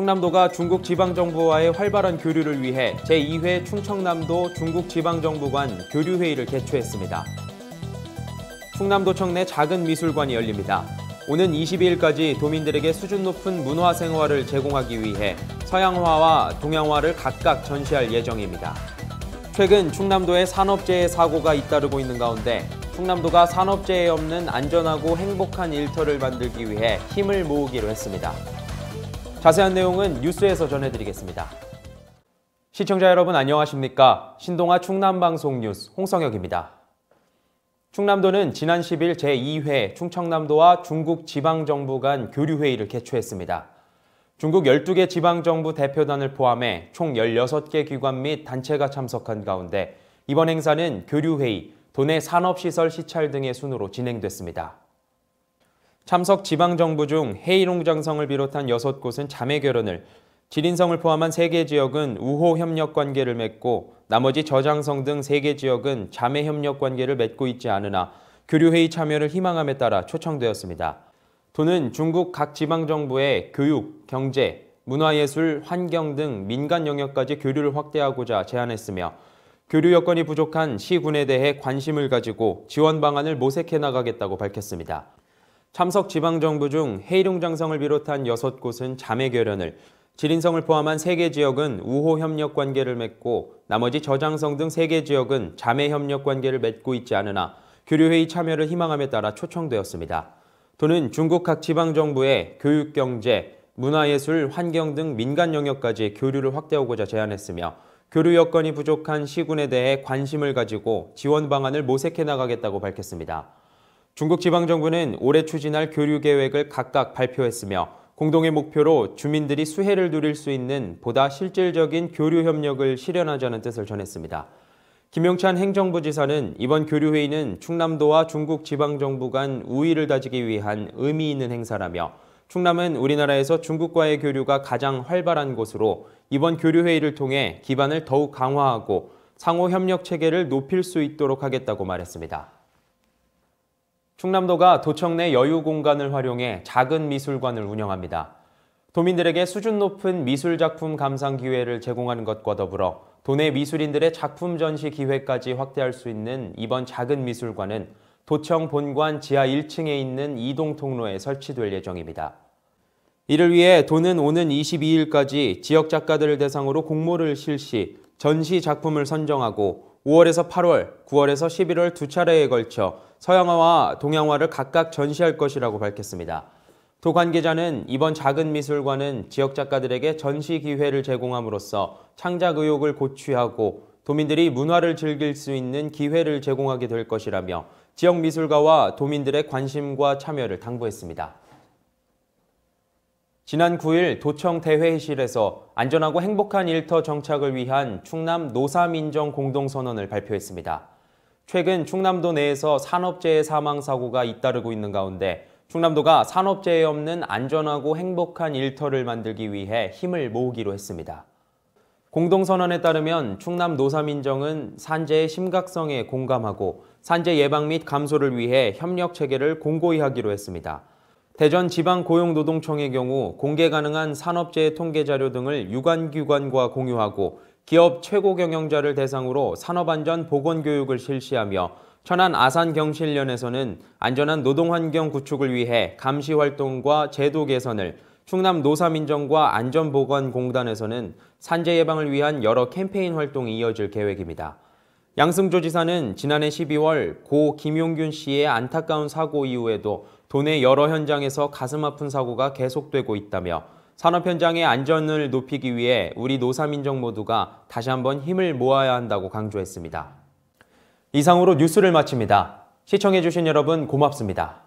충남도가 중국 지방정부와의 활발한 교류를 위해 제2회 충청남도 중국지방정부 간 교류회의를 개최했습니다. 충남도청 내 작은 미술관이 열립니다. 오는 22일까지 도민들에게 수준 높은 문화생활을 제공하기 위해 서양화와 동양화를 각각 전시할 예정입니다. 최근 충남도에 산업재해 사고가 잇따르고 있는 가운데 충남도가 산업재해 없는 안전하고 행복한 일터를 만들기 위해 힘을 모으기로 했습니다. 자세한 내용은 뉴스에서 전해드리겠습니다. 시청자 여러분 안녕하십니까? 신동아 충남방송 뉴스 홍성혁입니다. 충남도는 지난 10일 제2회 충청남도와 중국 지방정부 간 교류회의를 개최했습니다. 중국 12개 지방정부 대표단을 포함해 총 16개 기관 및 단체가 참석한 가운데 이번 행사는 교류회의, 도내 산업시설 시찰 등의 순으로 진행됐습니다. 참석 지방정부 중 해이롱장성을 비롯한 6곳은 자매결연을, 지린성을 포함한 3개 지역은 우호협력관계를 맺고 나머지 저장성 등 3개 지역은 자매협력관계를 맺고 있지 않으나 교류회의 참여를 희망함에 따라 초청되었습니다. 도는 중국 각 지방정부의 교육, 경제, 문화예술, 환경 등 민간 영역까지 교류를 확대하고자 제안했으며 교류 여건이 부족한 시군에 대해 관심을 가지고 지원 방안을 모색해 나가겠다고 밝혔습니다. 참석 지방정부 중 해이룡장성을 비롯한 6곳은 자매결연을, 지린성을 포함한 3개 지역은 우호협력관계를 맺고 나머지 저장성 등 3개 지역은 자매협력관계를 맺고 있지 않으나 교류회의 참여를 희망함에 따라 초청되었습니다. 도는 중국 각 지방정부의 교육, 경제, 문화예술, 환경 등 민간 영역까지 교류를 확대하고자 제안했으며 교류 여건이 부족한 시군에 대해 관심을 가지고 지원 방안을 모색해 나가겠다고 밝혔습니다. 중국 지방정부는 올해 추진할 교류 계획을 각각 발표했으며 공동의 목표로 주민들이 수혜를 누릴 수 있는 보다 실질적인 교류 협력을 실현하자는 뜻을 전했습니다. 김용찬 행정부지사는 이번 교류회의는 충남도와 중국 지방정부 간 우위를 다지기 위한 의미 있는 행사라며 충남은 우리나라에서 중국과의 교류가 가장 활발한 곳으로 이번 교류회의를 통해 기반을 더욱 강화하고 상호 협력 체계를 높일 수 있도록 하겠다고 말했습니다. 충남도가 도청 내 여유 공간을 활용해 작은 미술관을 운영합니다. 도민들에게 수준 높은 미술작품 감상 기회를 제공하는 것과 더불어 도내 미술인들의 작품 전시 기회까지 확대할 수 있는 이번 작은 미술관은 도청 본관 지하 1층에 있는 이동 통로에 설치될 예정입니다. 이를 위해 도는 오는 22일까지 지역 작가들을 대상으로 공모를 실시, 전시 작품을 선정하고 5월에서 8월, 9월에서 11월 두 차례에 걸쳐 서양화와 동양화를 각각 전시할 것이라고 밝혔습니다. 도 관계자는 이번 작은 미술관은 지역 작가들에게 전시 기회를 제공함으로써 창작 의욕을 고취하고 도민들이 문화를 즐길 수 있는 기회를 제공하게 될 것이라며 지역 미술가와 도민들의 관심과 참여를 당부했습니다. 지난 9일 도청 대회의실에서 안전하고 행복한 일터 정착을 위한 충남 노사민정 공동선언을 발표했습니다. 최근 충남도 내에서 산업재해 사망사고가 잇따르고 있는 가운데 충남도가 산업재해 없는 안전하고 행복한 일터를 만들기 위해 힘을 모으기로 했습니다. 공동선언에 따르면 충남 노사민정은 산재의 심각성에 공감하고 산재 예방 및 감소를 위해 협력체계를 공고히 하기로 했습니다. 대전지방고용노동청의 경우 공개 가능한 산업재해 통계자료 등을 유관기관과 공유하고 기업 최고 경영자를 대상으로 산업안전 보건교육을 실시하며 천안 아산경실련에서는 안전한 노동환경 구축을 위해 감시활동과 제도 개선을, 충남 노사민정과 안전보건공단에서는 산재 예방을 위한 여러 캠페인 활동이 이어질 계획입니다. 양승조 지사는 지난해 12월 고 김용균 씨의 안타까운 사고 이후에도 도내 여러 현장에서 가슴 아픈 사고가 계속되고 있다며 산업 현장의 안전을 높이기 위해 우리 노사민정 모두가 다시 한번 힘을 모아야 한다고 강조했습니다. 이상으로 뉴스를 마칩니다. 시청해주신 여러분 고맙습니다.